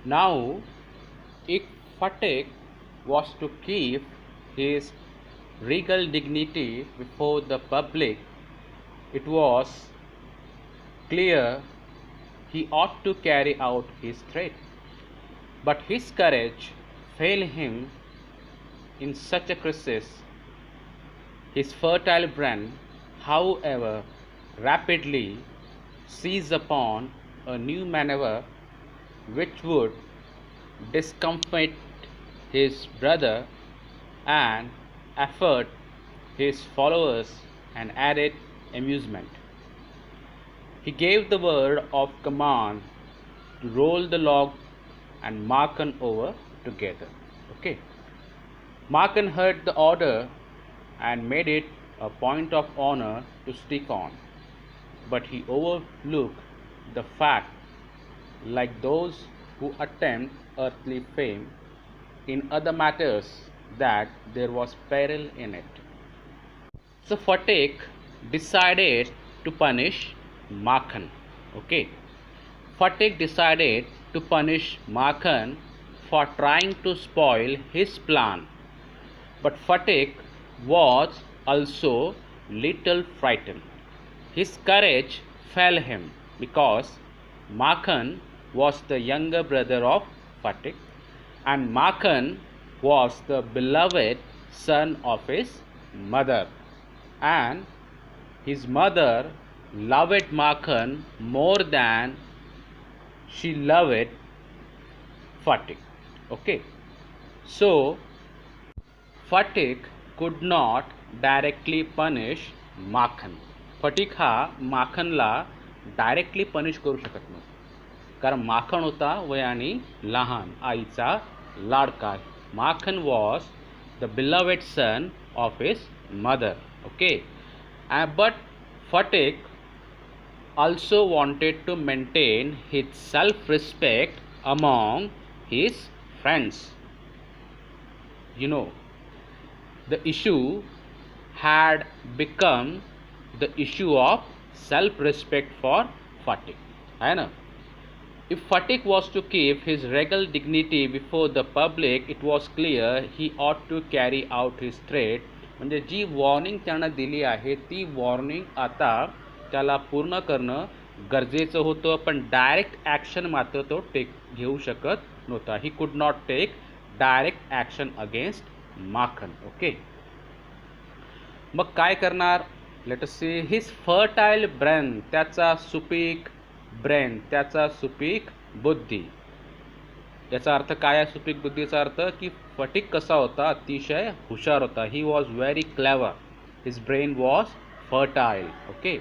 Now, if Phatik was to keep his regal dignity before the public, it was clear he ought to carry out his threat. But his courage failed him in such a crisis. His fertile brain, however, rapidly seized upon a new maneuver which would discomfit his brother and afford his followers an added amusement. He gave the word of command to roll the log and Markan over together. Okay. Markan heard the order and made it a point of honor to stick on, but he overlooked the fact, like those who attempt earthly fame in other matters, that there was peril in it. So Phatik decided to punish Makhan. Okay. Phatik decided to punish Makhan for trying to spoil his plan. But Phatik was also little frightened. His courage failed him because Makhan was the younger brother of Phatik, and Makhan was the beloved son of his mother, and his mother loved Makhan more than she loved Phatik. Okay, so Phatik could not directly punish Makhan. Phatik हा माखनला directly punish करू शकत नव्हता, कारण माखन होता वयाने लहान, आईचा लाडका. Makhan was the beloved son of his mother. Okay. But Phatik also wanted to maintain his self-respect among his friends. You know, the issue had become the issue of self-respect for Phatik. है ना? If Phatik was to keep his regal dignity before the public, it was clear he ought to carry out his threat. म्हणजे जी warning त्यानं दिली आहे ती warning आता त्याला पूर्ण करणं गरजेचं होतं, पण डायरेक्ट ॲक्शन मात्र तो घेऊ शकत नव्हता. He could not take direct action against Makhan. Okay. मग काय करणार? Let us see his fertile brain, त्याचा सुपीक ब्रेन, त्याचा सुपीक बुद्धी. याचा अर्थ काय आहे सुपीक बुद्धीचा अर्थ? की फटिक कसा होता? अतिशय हुशार होता. He was very clever. His brain was fertile. Okay.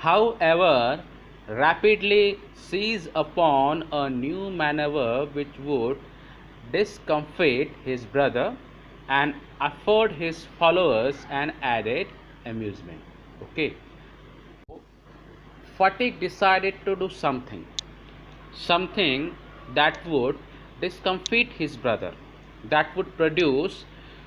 However, rapidly seized upon a new maneuver which would discomfit his brother and afford his followers an added amusement. Okay. Phatik decided to do something that would discomfit his brother, that would produce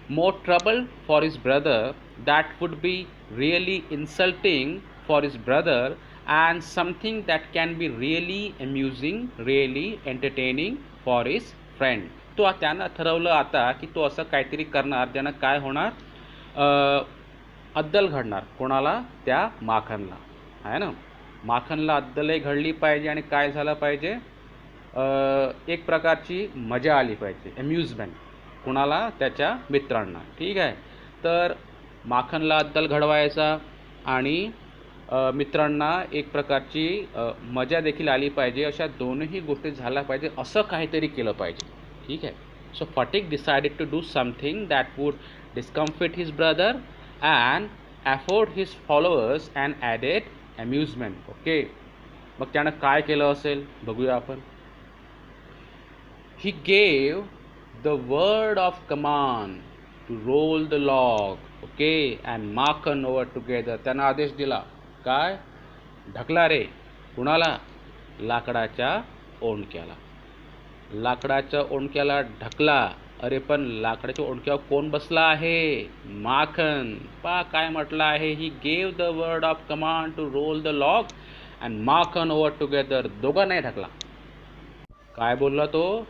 more trouble for his brother, that would be really insulting for his brother, and something that can be really amusing, really entertaining for his friend. तो त्यानं ठरवलं आता की तो असं काहीतरी करणार ज्यानं काय होणार, अद्दल घडणार. कोणाला? त्या माखनला. आहे ना? माखनला अद्दलही घडली पाहिजे आणि काय झालं पाहिजे, एक प्रकारची मजा आली पाहिजे, अम्युजमेंट. कोणाला? त्याच्या मित्रांना. ठीक आहे. तर माखनला अद्दल घडवायचा आणि मित्रांना एक प्रकारची मजा देखील आली पाहिजे, अशा दोनही गोष्टी झाल्या पाहिजे, असं काहीतरी केलं पाहिजे. ठीक आहे. So Phatik decided to do something that would discomfit his brother and afford his followers an added amusement. Okay. मग त्यानं काय केलं असेल बघूया आपण. He gave the word of command to roll the log, okay, and Makhan over together. त्यानं आदेश दिला. काय? ढकला रे. कुणाला? लाकडाच्या ओंडक्याला. लाकडाच्या ओंडक्याला ढकला. अरे पण लाकडाच्या ओंडक्यावर कोण बसला आहे? माखन. पा काय म्हटलं आहे? He gave the word of command to roll the log and Makhan over together. दोघं नाही ढकला. काय बोलला तो?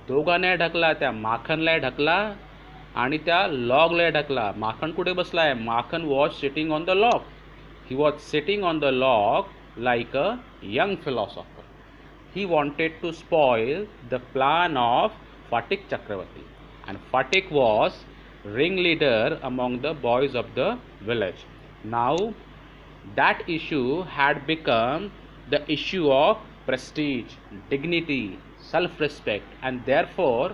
दोघांना ढकला, त्या माखनला ढकला आणि त्या लॉगला ढकला. माखन कुठे बसला आहे? Makhan was sitting on the log. He was sitting on the log like a young philosopher. He wanted to spoil the plan of Phatik Chakravarti, and Phatik was ringleader among the boys of the village. Now that issue had become the issue of prestige, dignity, self-respect, and therefore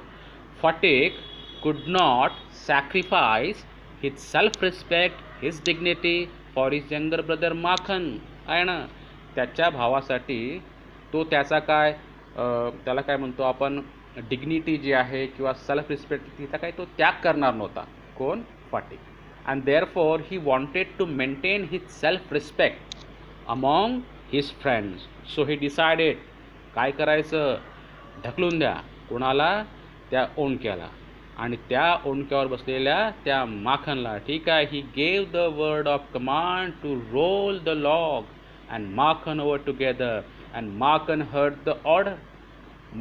Phatik could not sacrifice his self-respect, his dignity for his younger brother Makhan. आहे ना, त्याच्या भावासाठी तो त्याचा काय त्याला काय म्हणतो आपण, डिग्निटी जी आहे किंवा सेल्फ रिस्पेक्ट तिचा काय तो त्याग करणार नव्हता. कोण? Phatik. And therefore he wanted to maintain his self respect among his friends. So he decided काय करायचं? ढकलून द्या. कोणाला? त्या ओंडक्याला. आणि त्या ओंडक्यावर बसलेल्या त्या माखनला. ठीक आहे. He gave the word of command to roll the log and Makhan over together, and Makhan heard the order.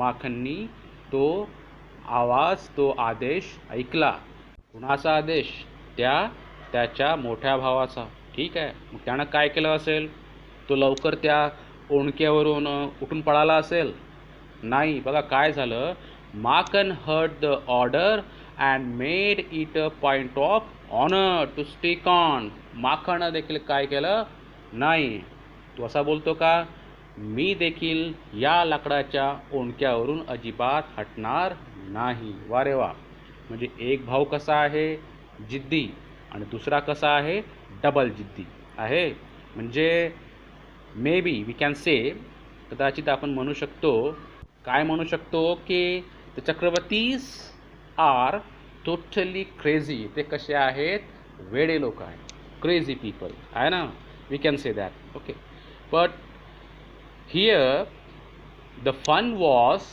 माखननी तो आवाज, तो आदेश ऐकला. कुणाचा आदेश? त्याच्या मोठ्या भावाचा. ठीक आहे. मग त्यानं काय केलं असेल? तो लवकर त्या ओंडक्यावरून उठून पळाला असेल? नाही. बघा काय झालं. Makhan heard the order and made it a point of honor to stick on. माखननं देखील काय केलं? नाही. तो असा बोलतो का? मी देखील या लाकडाच्या ओंडक्यावरून अजिबात हटणार नाही. वा रे वा. म्हणजे एक भाऊ कसा आहे? जिद्दी. आणि दुसरा कसा आहे? डबल जिद्दी आहे. म्हणजे मे बी वी कॅन से, कदाचित आपण म्हणू शकतो, काय म्हणू शकतो की द चक्रवर्तीज आर टोटली क्रेझी. ते कसे आहेत? वेडे लोक आहेत. क्रेझी पीपल आहे ना. We can say that. Okay. But here the fun was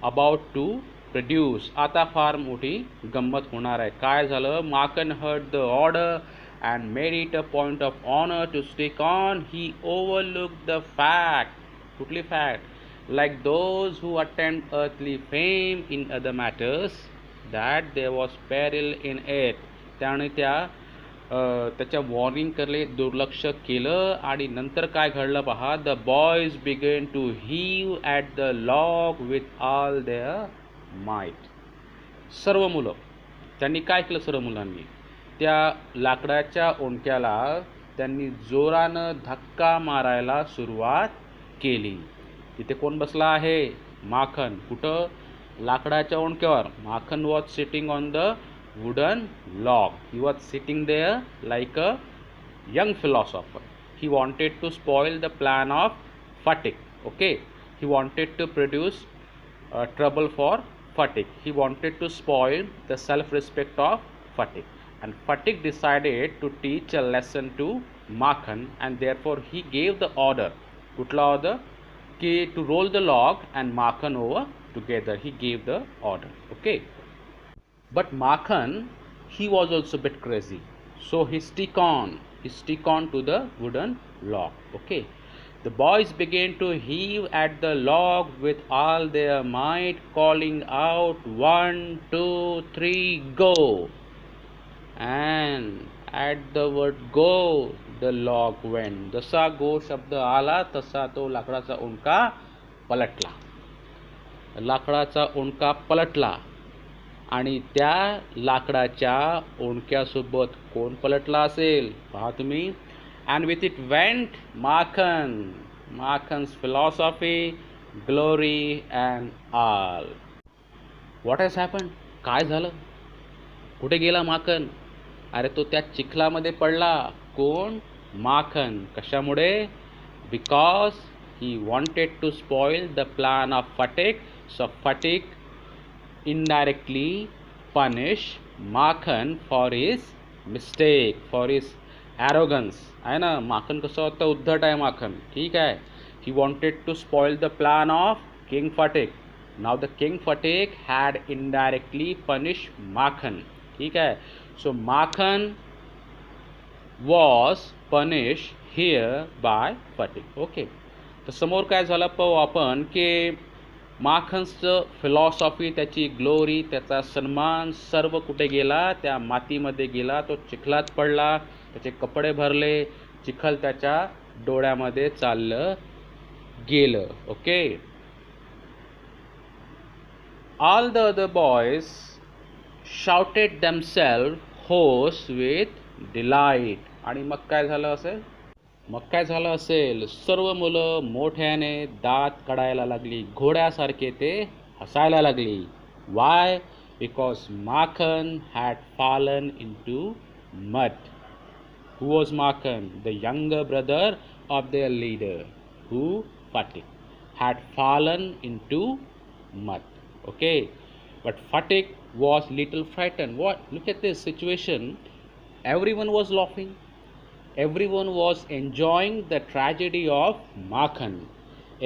about to produce. आता फार मोठी गंमत होणार आहे. काय झालं? Makhan heard the order and made it a point of honor to stick on. He overlooked the fact. कुठली fact? Like those who attempt earthly fame in other matters, that there was peril in it. त्याने त्याच्या वॉर्निंगकडे दुर्लक्ष केलं. आणि नंतर काय घडलं पहा. The boys began to heave at the log with all their might. सर्व मुलं त्यांनी काय केलं? सर्व मुलांनी त्या लाकडाच्या ओंडक्याला त्यांनी जोरानं धक्का मारायला सुरुवात केली. तिथे कोण बसला आहे? माखन. कुठं? लाकडाच्या ओंडक्यावर. Makhan was sitting on the wooden log. He was sitting there like a young philosopher. He wanted to spoil the plan of Phatik. Okay. He wanted to produce trouble for Phatik. He wanted to spoil the self-respect of Phatik. And Phatik decided to teach a lesson to Makhan, and therefore he gave the order. Kutla order? Ki to roll the log and Makhan over together. He gave the order. Okay. But Makhan, he was also a bit crazy. So he stick on to the wooden log. Okay. The boys began to heave at the log with all their might, calling out, 1, 2, 3, go. And at the word go, the log went. जसा go शब्द आला तसा तो लाकडाचा ओंडका पलटला. लाकडाचा ओंडका पलटला. आणि त्या लाकडाच्या ओंडक्यासोबत कोण पलटला असेल? पहा तुम्ही. And with it went Makhan. Makhan's philosophy, glory and all. What has happen? काय झालं? कुठे गेला माखन? अरे तो त्या चिखलामध्ये पडला. कोण? माखन. कशामुळे? Because he wanted to spoil the plan of Phatik. So Phatik indirectly punish Makhan for his mistake, for his arrogance. आहे ना. माखन कसं होतं? उद्धट आहे माखन. ठीक आहे. he wanted to spoil the plan of King Phatik. Now the King Phatik had indirectly punished Makhan. ठीक आहे. So Makhan was punished here by Phatik. Okay. तर समोर काय झालं पाहू आपण की माखनचं फिलॉसॉफी, त्याची ग्लोरी, त्याचा सन्मान सर्व कुठे गेला? त्या मातीमध्ये गेला. तो चिखलात पडला, त्याचे कपडे भरले, चिखल त्याच्या डोळ्यामध्ये चाललं गेलं. Okay. All the other boys shouted themselves hoarse with delight. आणि मग काय झालं असेल? सर्व मुलं मोठ्याने दात काढायला लागली, घोड्यासारखे ते हसायला लागली. Why? Because Makhan had fallen into mud. Who was Makhan? The younger brother of their leader, who Fatik, had fallen into mud. Okay. But Fatik was little frightened. What? Look at this situation. Everyone was laughing. Everyone was enjoying the tragedy of Makhan.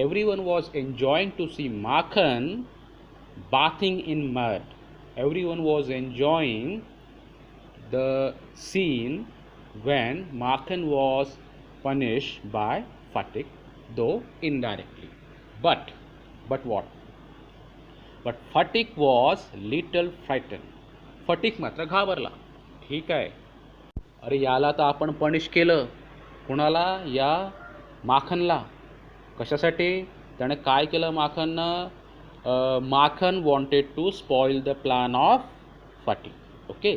Everyone was enjoying to see Makhan bathing in mud. Everyone was enjoying the scene when Makhan was punished by Fatik, though indirectly. But what? But Fatik was little frightened. Fatik मात्र घाबरला. ठीक आहे, अरे याला तर आपण punish केलं. कुणाला? या माखनला. कशासाठी? त्याने काय केलं माखननं? Makhan wanted to spoil the plan of Fatik. Okay.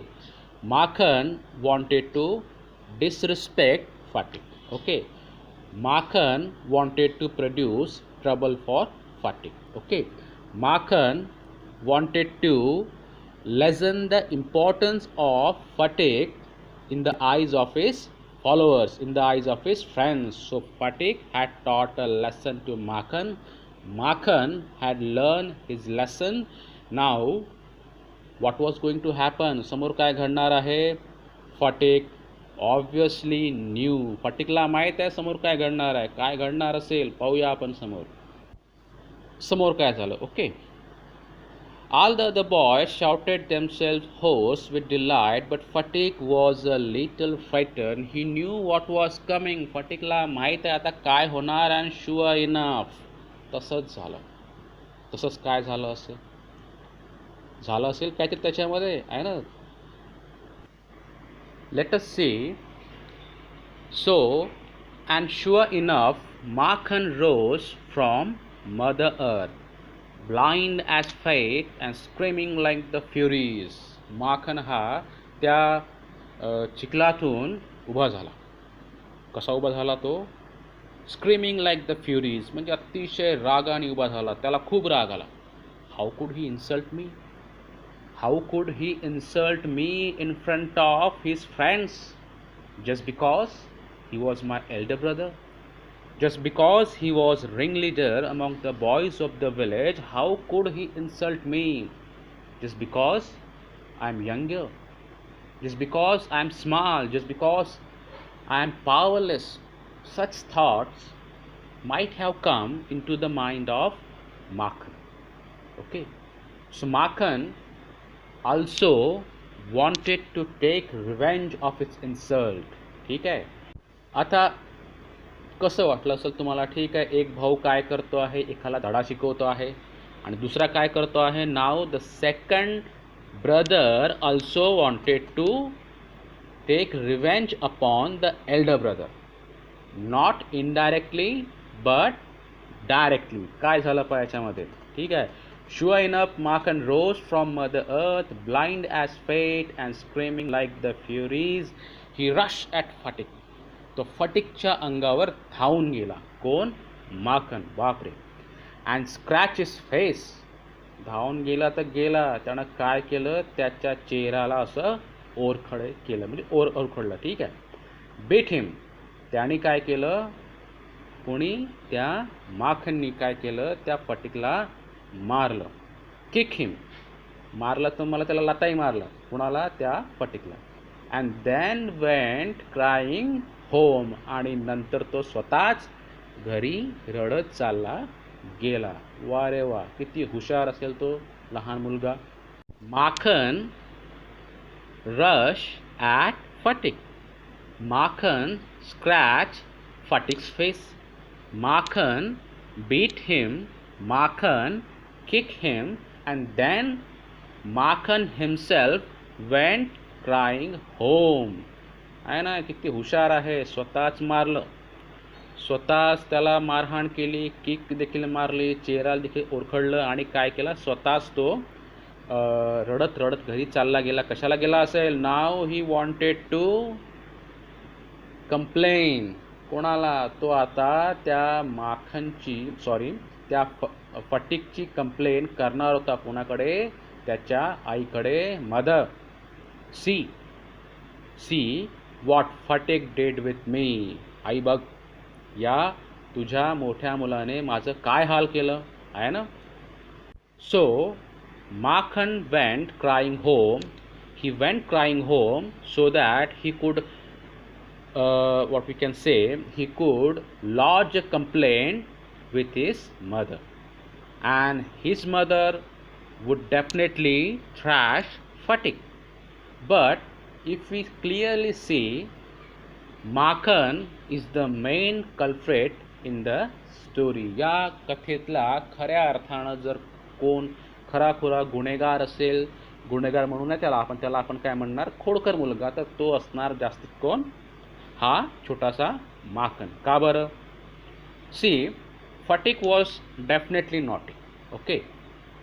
Makhan wanted to disrespect Fatik. Okay. Makhan wanted to produce trouble for Fatik. Okay. Makhan wanted to lessen the importance of Fatik in the eyes of his followers, in the eyes of his friends. So Fatik had taught a lesson to Makhan. Makhan had learned his lesson. Now what was going to happen? समोर काय घडणार आहे? Fatik obviously knew. Fatikला माहीत आहे समोर काय घडणार आहे. काय घडणार असेल पाहूया आपण समोर. समोर काय झालं? Okay. All the other boys shouted themselves hoarse with delight, but Fatik was a little frightened. He knew what was coming. Fatikला माहीत आहे आता काय होणार, and sure enough तसंच झालं. तसंच काय झालं असेल? झालं असेल काहीतरी त्याच्यामध्ये आहे ना. Let us see. So, and sure enough, Makhan rose from Mother Earth, blind as fate and screaming like the Furies. माखन हा त्या चिखलातून उभा झाला. कसा उभा झाला तो? स्क्रीमिंग लाईक द फ्युरीज, म्हणजे अतिशय रागाने उभा झाला. त्याला खूप राग आला. How could he insult me? How could he insult me in front of his friends? Just because he was my Elder brother. Just because he was ringleader among the boys of the village, how could he insult me? Just because I'm younger, just because I'm small, just because I'm powerless. Such thoughts might have come into the mind of Makhan. Okay, so Makhan also wanted to take revenge of its insult. ठीक आहे. आता कसं वाटलं असेल तुम्हाला? ठीक आहे, एक भाऊ काय करतो आहे? एकाला धडा शिकवतो आहे आणि दुसरा काय करतो आहे? Now the second brother also wanted to take revenge upon the elder brother. Not indirectly but directly. काय झालं पाहिजे याच्यामध्ये? ठीक आहे. Sure enough, Makhan rose from Mother Earth, blind as fate and screaming like the Furies. He rushed at Fatik. तो फटिकच्या अंगावर धावून गेला. कोण? माखन. बापरे. And scratch his face. धावून गेला तर गेला. त्यानं काय केलं? त्याच्या चेहऱ्याला असं ओरखडे केलं, म्हणजे ओरखडलं. ठीक आहे. बीट हिम. त्याने काय केलं? कोणी? त्या माखननी काय केलं? त्या फटिकला मारलं. Kick him. मारलं तर मला त्याला लाताही मारला. कुणाला? त्या फटिकला. And then went crying home. आणि नंतर तो स्वतःच घरी रडत चालला गेला. वा रे वा, किती हुशार असेल तो लहान मुलगा. Makhan rush at Phatik. Makhan scratch Phatik's face. Makhan beat him. Makhan kick him, and then Makhan himself went crying home. आहे ना, किती हुशार आहे, स्वतःच मारलं, स्वतःच त्याला मारहाण केली, किक देखील मारली, चेहऱ्याला देखील ओरखडलं आणि काय केलं, स्वतःच तो रडत रडत घरी चालला गेला. कशाला गेला असेल? नाव ही वॉन्टेड टू कंप्लेन. कोणाला? तो आता त्या माखनची त्या फटीकची कंप्लेन करणार होता. कोणाकडे? त्याच्या आईकडे. Mother, see what Phatik did with me. आई बघ, या तुझ्या मोठ्या मुलाने माझं काय हाल केलं आहे ना. So Makhan went crying home. He went crying home so that he could, what we can say, he could lodge a complaint with his mother. And his mother would definitely thrash Fatik. But if we clearly see, Makhan is the main culprit in the story. या कथेतला खऱ्या अर्थानं जर कोण खराखुरा गुन्हेगार असेल, गुन्हेगार म्हणू नये त्याला आपण काय म्हणणार, खोडकर मुलगा, तर तो असणार जास्तीत कोण? हा छोटासा माखन. का बरं? See, Phatik was definitely naughty, okay,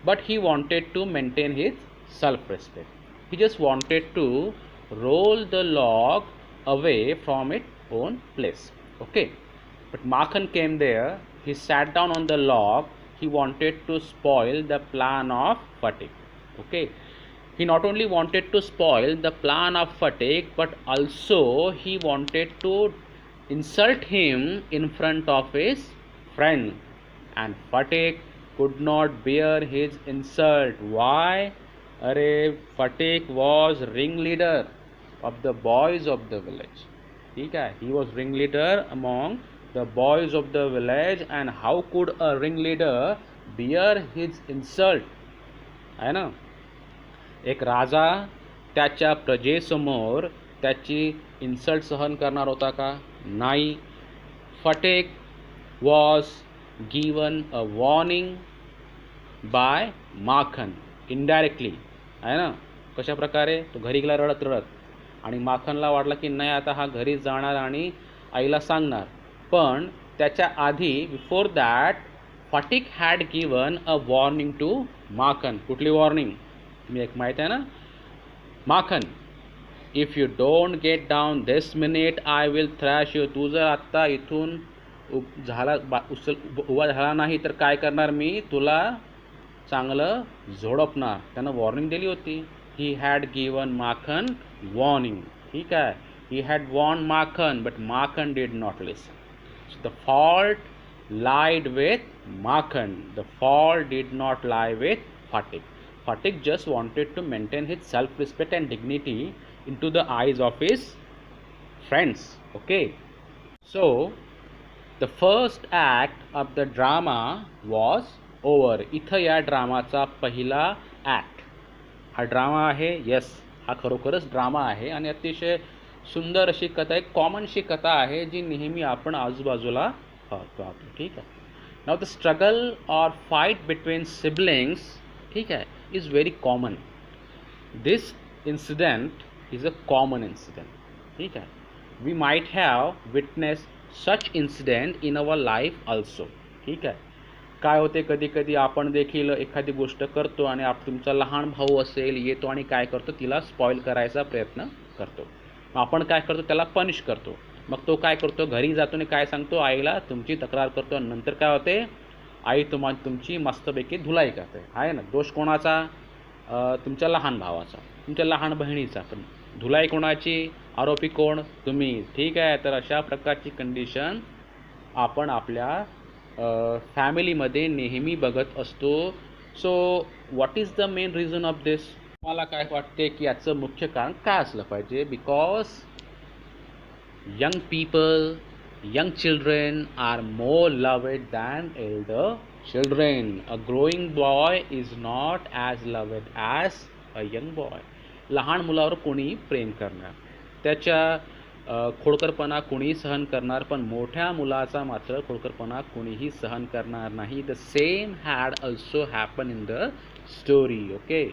but he wanted to maintain his self respect. He just wanted to roll the log away from it own place, okay. But Makhan came there, he sat down on the log. He wanted to spoil the plan of Fatik. Okay, he not only wanted to spoil the plan of Fatik, but also he wanted to insult him in front of his friend. And Fatik could not bear his insult. Why? Fatik was ringleader of the boys of the village. ठीक है, he was ringleader among the boys of the village, and how could a ringleader bear his insult? है ना. एक राजा त्याच्या प्रजेसमोर त्याची insult सहन करणार होता का? नाही. Fatigue was given a warning by Makhan indirectly, आहे ना. कशा प्रकारे? तो घरी गेला रडत रडत, आणि माखनला वाटलं की नाही आता हा घरी जाणार आणि आईला सांगणार. पण त्याच्या आधी, before that, Phatik had given a warning to Makhan. कुठली वॉर्निंग? तुम्ही एक माहीत आहे ना, Makhan, if you don't get down this minute I will thrash you. तू जर आत्ता इथून उभा झाला नाही तर काय करणार मी? तुला चांगलं झोडपणार. त्यानं वॉर्निंग दिली होती. He had given Makhan warning. ठीक आहे, he had warned Makhan, but Makhan did not listen. So the fault lied with Makhan. The fault did not lie with Fatik. Fatik just wanted to maintain his self-respect and dignity into the eyes of his friends. Okay. So the first act of the drama was over. इथं या ड्रामाचा पहिला act. हा drama आहे. Yes, हा खरोखरच drama आहे आणि अतिशय सुंदर अशी कथा, एक कॉमनशी कथा आहे जी नेहमी आपण आजूबाजूला पाहतो. ठीक आहे. नाव द स्ट्रगल और फाईट बिटवीन सिबलिंग्स, ठीक आहे, is very common. This incident is a common incident. ठीक आहे. We might have witness such incident in our life also. ठीक आहे. काय होते, कधी कधी आपण देखील एखादी गोष्ट करतो आणि तुमचा लहान भाऊ असेल, येतो आणि काय करतो, तिला स्पॉईल करायचा प्रयत्न करतो. आपण काय करतो, त्याला पनिश करतो. मग तो काय करतो, घरी जातो आणि काय सांगतो, आईला तुमची तक्रार करतो. नंतर काय होते, आई तुमची मस्तपैकी धुलाई करते. आहे ना. दोष कोणाचा? तुमच्या लहान भावाचा, तुमच्या लहान बहिणीचा. पण धुलाई कोणाची? आरोपी कोण? तुम्ही. ठीक आहे. तर अशा प्रकारची कंडिशन आपण आपल्या फॅमिलीमध्ये नेहमी बघत असतो. So what is the main reason of this? मला काय वाटते की याचं मुख्य कारण काय असलं पाहिजे? Because young people, young children are more loved than Elder children. A growing boy is not as loved as a young boy. लहान मुलावर कोणीही प्रेम करणार, त्याच्या खोडकरपणा कुणीही सहन करणार, पण मोठ्या मुलाचा मात्र खोडकरपणा कुणीही सहन करणार नाही. The same had also happen in the story. Okay.